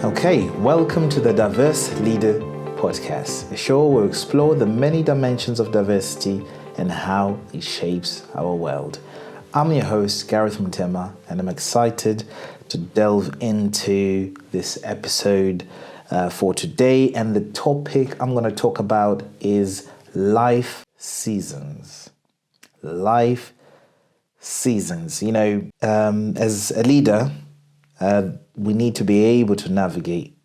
Okay, welcome to the Diverse Leader Podcast, a show where we explore the many dimensions of diversity and how it shapes our world. I'm your host, Gareth Mutema, and I'm excited to delve into this episode for today. And the topic I'm going to talk about is life seasons. Life seasons. You know, as a leader, we need to be able to navigate,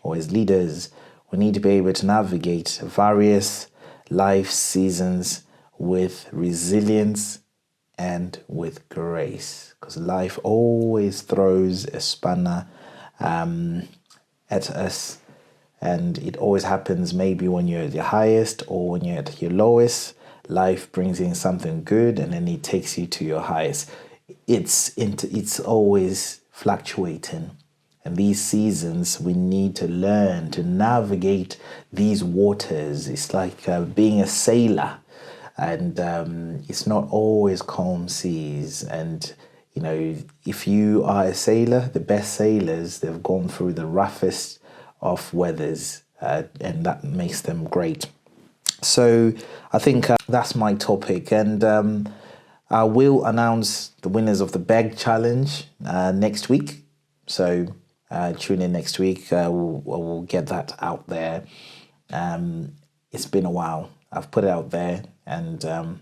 or as leaders, we need to be able to navigate various life seasons with resilience and with grace, because life always throws a spanner at us, and it always happens maybe when you're at your highest or when you're at your lowest. Life brings in something good and then it takes you to your highest. It's always fluctuating, and these seasons we need to learn to navigate these waters. It's like being a sailor, and it's not always calm seas. And you know, if you are a sailor, the best sailors, they've gone through the roughest of weathers, and that makes them great. So I think that's my topic, and I will announce the winners of the Bag Challenge next week. So tune in next week. We'll get that out there. It's been a while. I've put it out there, and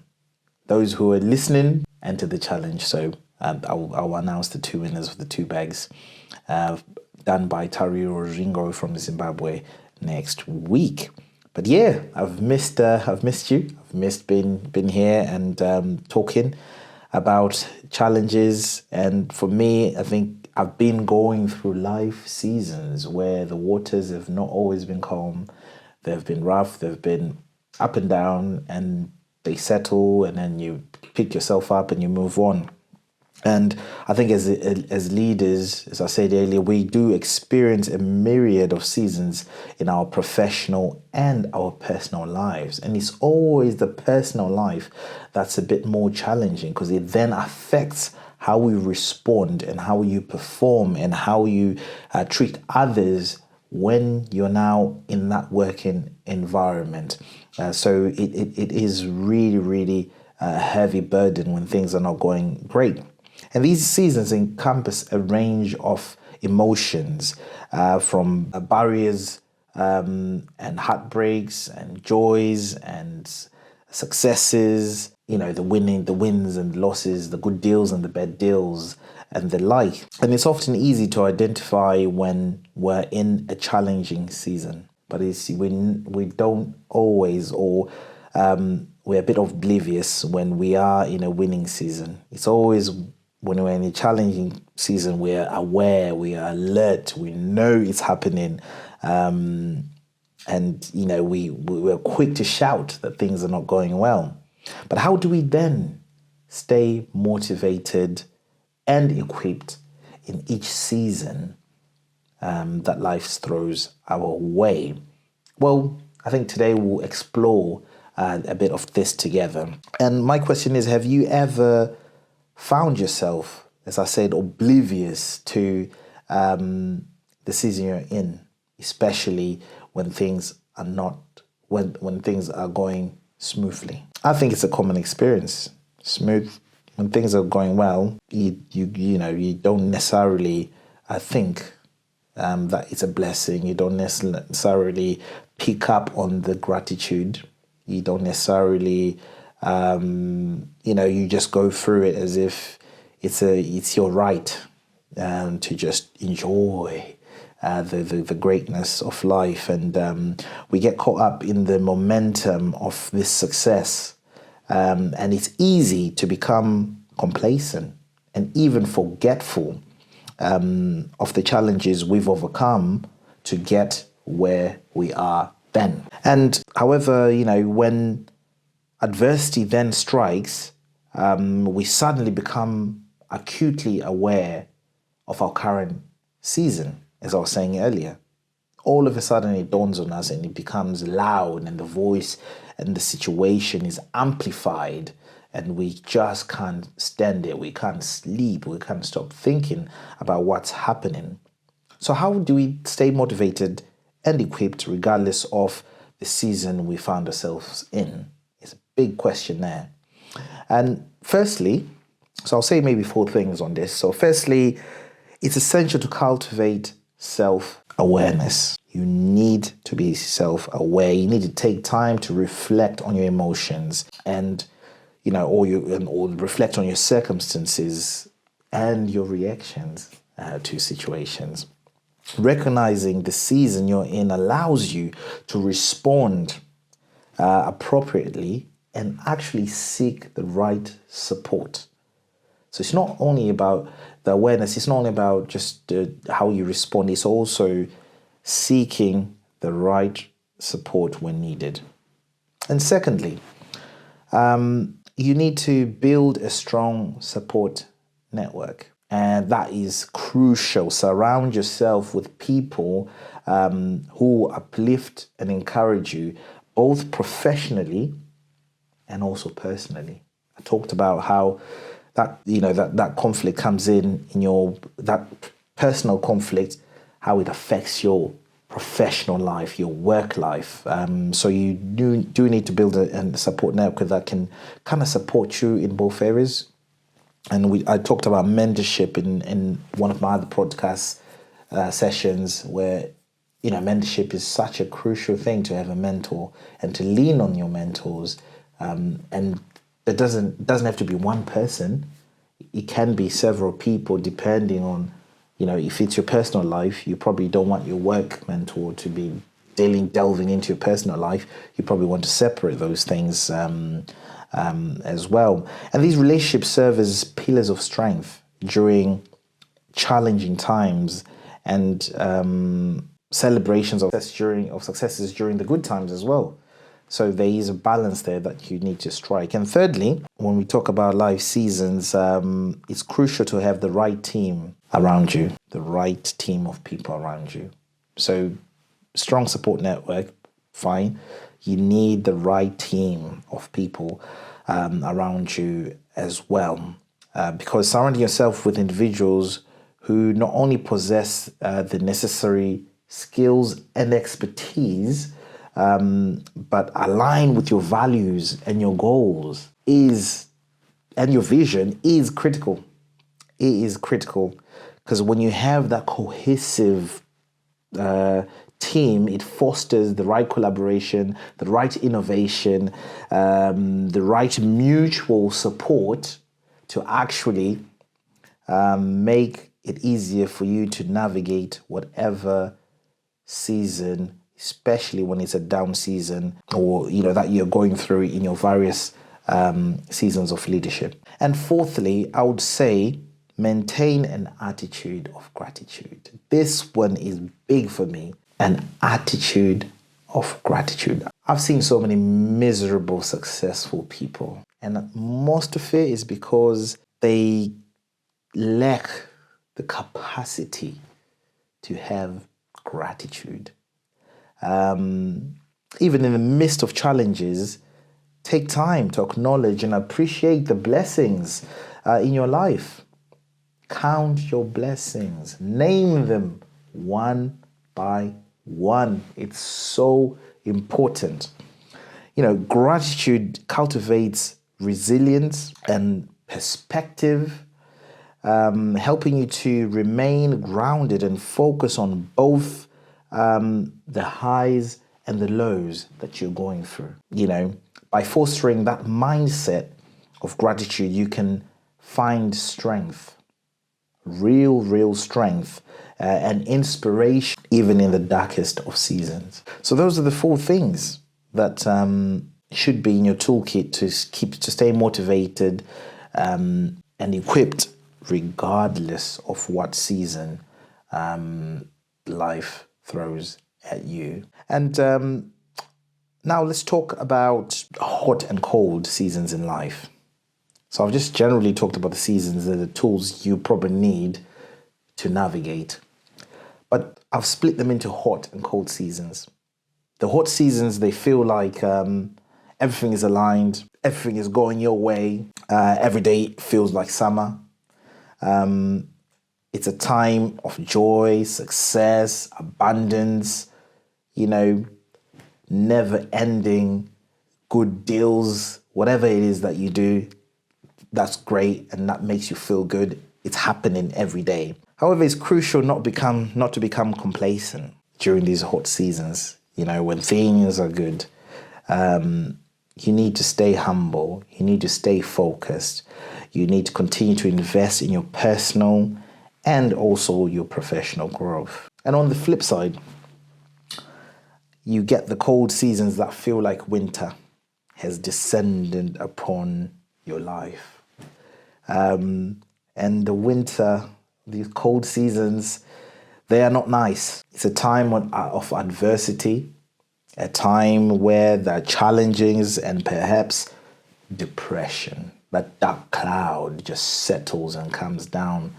those who are listening enter the challenge. So I'll announce the two winners of the two bags, done by Tariro Ringo from Zimbabwe next week. But yeah, I've missed you. I've missed being here and talking about challenges. And for me, I think I've been going through life seasons where the waters have not always been calm. They've been rough. They've been up and down, and they settle, and then you pick yourself up and you move on. And I think as leaders, as I said earlier, we do experience a myriad of seasons in our professional and our personal lives. And it's always the personal life that's a bit more challenging, because it then affects how we respond and how you perform and how you treat others when you're now in that working environment. So it is really, really a heavy burden when things are not going great. And these seasons encompass a range of emotions, from barriers and heartbreaks and joys and successes, you know, the wins and losses, the good deals and the bad deals and the like. And it's often easy to identify when we're in a challenging season, but we don't always, or we're a bit oblivious when we are in a winning season. It's always when we're in a challenging season, we're aware, we are alert, we know it's happening. And, you know, we're quick to shout that things are not going well. But how do we then stay motivated and equipped in each season that life throws our way? Well, I think today we'll explore a bit of this together. And my question is, have you ever found yourself, as I said, oblivious to the season you're in, especially when things are not, when things are going smoothly? I think it's a common experience. When things are going well, you don't necessarily think that it's a blessing. You don't necessarily pick up on the gratitude. You don't necessarily you just go through it as if it's your right to just enjoy the greatness of life, and we get caught up in the momentum of this success, and it's easy to become complacent and even forgetful of the challenges we've overcome to get where we are then. And however, when adversity then strikes, we suddenly become acutely aware of our current season, as I was saying earlier. All of a sudden it dawns on us and it becomes loud, and the voice and the situation is amplified, and we just can't stand it. We can't sleep. We can't stop thinking about what's happening. So how do we stay motivated and equipped regardless of the season we found ourselves in? It's a big question there. And firstly, so I'll say maybe 4 things on this. So firstly, it's essential to cultivate self-awareness. You need to be self-aware. You need to take time to reflect on your emotions and, or reflect on your circumstances and your reactions to situations. Recognizing the season you're in allows you to respond appropriately and actually seek the right support. So it's not only about the awareness, it's not only about just how you respond, it's also seeking the right support when needed. And secondly, you need to build a strong support network. And that is crucial. Surround yourself with people who uplift and encourage you, both professionally and also personally. I talked about how that conflict comes in that personal conflict, how it affects your professional life, your work life. So you do need to build a support network that can kind of support you in both areas. And I talked about mentorship in one of my other podcast sessions, where mentorship is such a crucial thing, to have a mentor and to lean on your mentors. And it doesn't have to be one person. It can be several people, depending on, if it's your personal life. You probably don't want your work mentor to be delving into your personal life. You probably want to separate those things as well. And these relationships serve as pillars of strength during challenging times and celebrations of successes during the good times as well. So there is a balance there that you need to strike. And thirdly, when we talk about life seasons, it's crucial to have the right team around you, the right team of people around you. So strong support network, fine. You need the right team of people around you as well. Because surrounding yourself with individuals who not only possess the necessary skills and expertise, but align with your values and your goals and your vision is critical. It is critical because when you have that cohesive team, it fosters the right collaboration, the right innovation, the right mutual support to actually make it easier for you to navigate whatever season, especially when it's a down season, or that you're going through in your various seasons of leadership. And fourthly, I would say maintain an attitude of gratitude. This one is big for me, an attitude of gratitude. I've seen so many miserable, successful people, and most of it is because they lack the capacity to have gratitude. Even in the midst of challenges, take time to acknowledge and appreciate the blessings in your life. Count your blessings. Name them one by one. It's so important. Gratitude cultivates resilience and perspective, helping you to remain grounded and focus on both the highs and the lows that you're going through. By fostering that mindset of gratitude, you can find strength, real strength, and inspiration, even in the darkest of seasons. So those are the 4 things that should be in your toolkit to stay motivated and equipped, regardless of what season life throws at you. And now let's talk about hot and cold seasons in life. So I've just generally talked about the seasons and the tools you probably need to navigate. But I've split them into hot and cold seasons. The hot seasons, they feel like everything is aligned, everything is going your way. Every day feels like summer. It's a time of joy, success, abundance, never ending good deals, whatever it is that you do, that's great and that makes you feel good. It's happening every day. However, it's crucial not to become complacent during these hot seasons. When things are good, you need to stay humble. You need to stay focused. You need to continue to invest in your personal and also your professional growth. And on the flip side, you get the cold seasons that feel like winter has descended upon your life. And these cold seasons, they are not nice. It's a time of adversity, a time where there are challenges and perhaps depression. That dark cloud just settles and comes down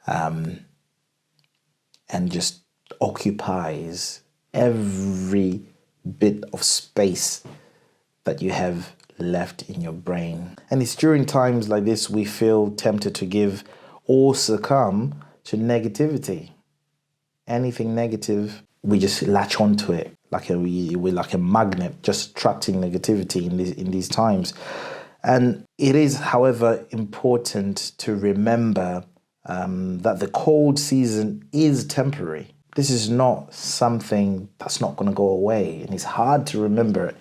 and just occupies every bit of space that you have left in your brain. And it's during times like this we feel tempted to give or succumb to negativity. Anything negative, we just latch onto it we're like a magnet, just attracting negativity in these times. And it is, however, important to remember that the cold season is temporary. This is not something that's not going to go away. And it's hard to remember it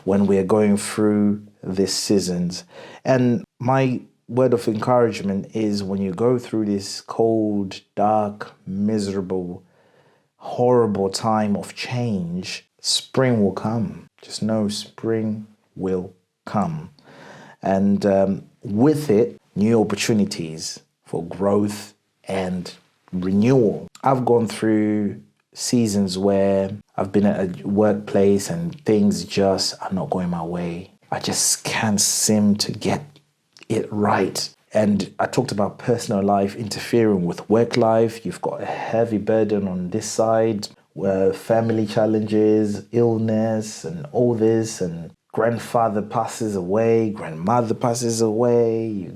when we're going through these seasons. And my word of encouragement is when you go through this cold, dark, miserable, horrible time of change, spring will come. Just know spring will come. And with it, new opportunities for growth and renewal. I've gone through seasons where I've been at a workplace and things just are not going my way. I just can't seem to get it right. And I talked about personal life interfering with work life. You've got a heavy burden on this side, where family challenges, illness, and all this, and grandfather passes away, grandmother passes away.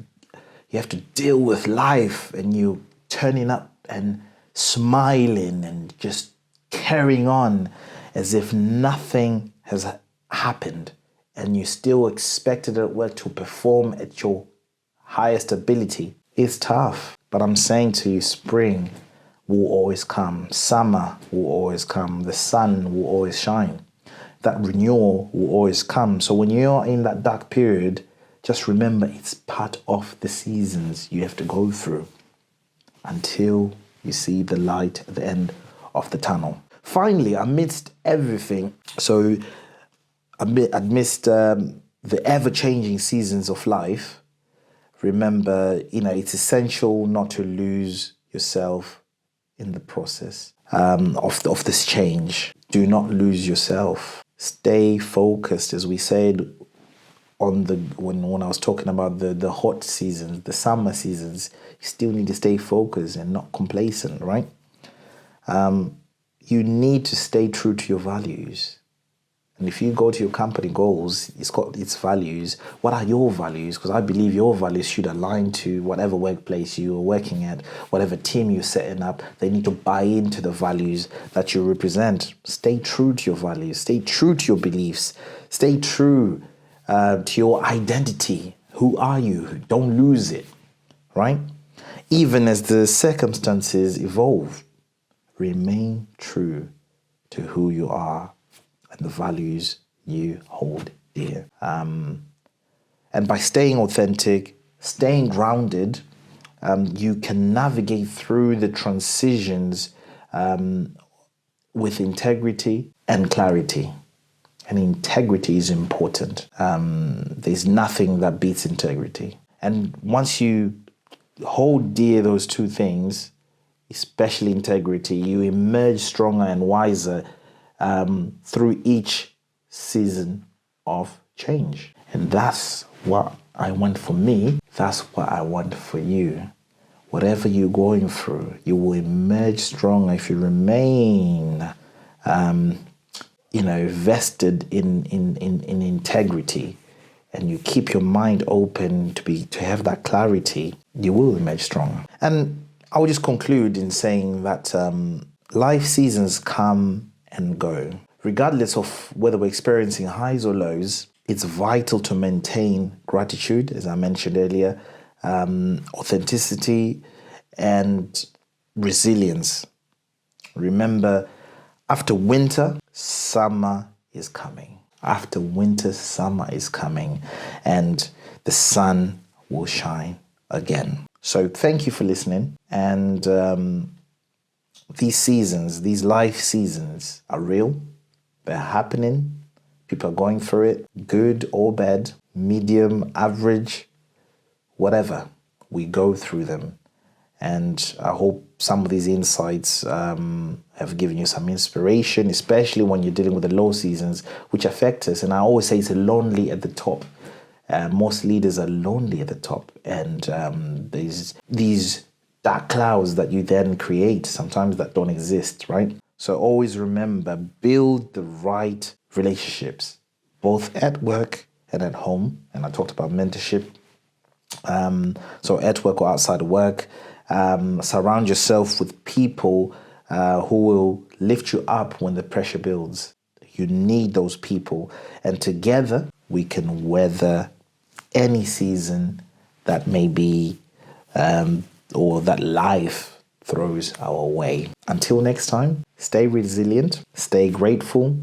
You have to deal with life, and you turning up and smiling and just carrying on as if nothing has happened, and you still expected at work to perform at your highest ability. It's tough, but I'm saying to you, spring will always come. Summer will always come. The sun will always shine. That renewal will always come. So when you're in that dark period, just remember it's part of the seasons you have to go through until you see the light at the end of the tunnel. Finally, amidst everything, amidst the ever-changing seasons of life, remember, it's essential not to lose yourself in the process of this change. Do not lose yourself. Stay focused, as we said when I was talking about the hot seasons, the summer seasons. You still need to stay focused and not complacent, right? You need to stay true to your values. And if you go to your company goals, it's got its values. What are your values? Because I believe your values should align to whatever workplace you are working at, whatever team you're setting up. They need to buy into the values that you represent. Stay true to your values. Stay true to your beliefs. Stay true to your identity. Who are you? Don't lose it, right? Even as the circumstances evolve, remain true to who you are and the values you hold dear. And by staying authentic, staying grounded, you can navigate through the transitions with integrity and clarity. And integrity is important. There's nothing that beats integrity. And once you hold dear those two things, especially integrity, you emerge stronger and wiser through each season of change. And that's what I want for me. That's what I want for you. Whatever you're going through, you will emerge stronger if you remain, vested in integrity, and you keep your mind open to have that clarity. You will emerge stronger. And I will just conclude in saying that life seasons come and go. Regardless of whether we're experiencing highs or lows, it's vital to maintain gratitude, as I mentioned earlier, authenticity, and resilience. Remember, after winter, summer is coming. After winter, summer is coming, and the sun will shine again. So thank you for listening. And these seasons, these life seasons are real. They're happening. People are going through it, good or bad, medium, average, whatever. We go through them. And I hope some of these insights have given you some inspiration, especially when you're dealing with the low seasons, which affect us. And I always say it's lonely at the top. Most leaders are lonely at the top. And there's these dark clouds that you then create, sometimes that don't exist, right? So always remember, build the right relationships, both at work and at home. And I talked about mentorship. So at work or outside of work, surround yourself with people who will lift you up when the pressure builds. You need those people. And together we can weather any season that may be or that life throws our way. Until next time, stay resilient, stay grateful,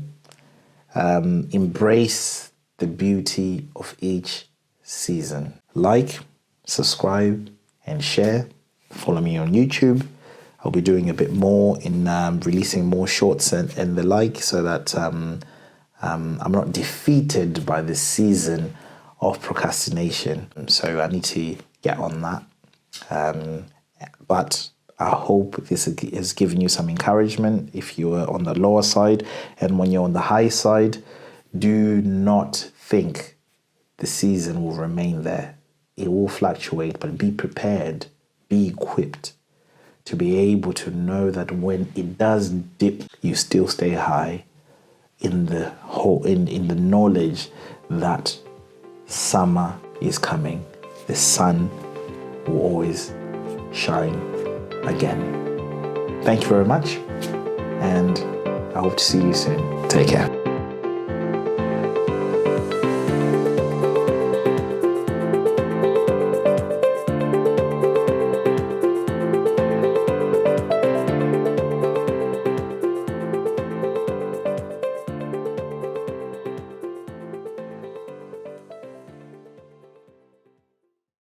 embrace the beauty of each season. Like, subscribe, and share. Follow me on YouTube. I'll be doing a bit more in releasing more shorts and the like, so that I'm not defeated by the season of procrastination. So I need to get on that. But I hope this has given you some encouragement if you are on the lower side. And when you're on the high side, do not think the season will remain there. It will fluctuate, but be prepared, be equipped to be able to know that when it does dip, you still stay high in the in the knowledge that summer is coming. The sun will always shine again. Thank you very much, and I hope to see you soon. Take care.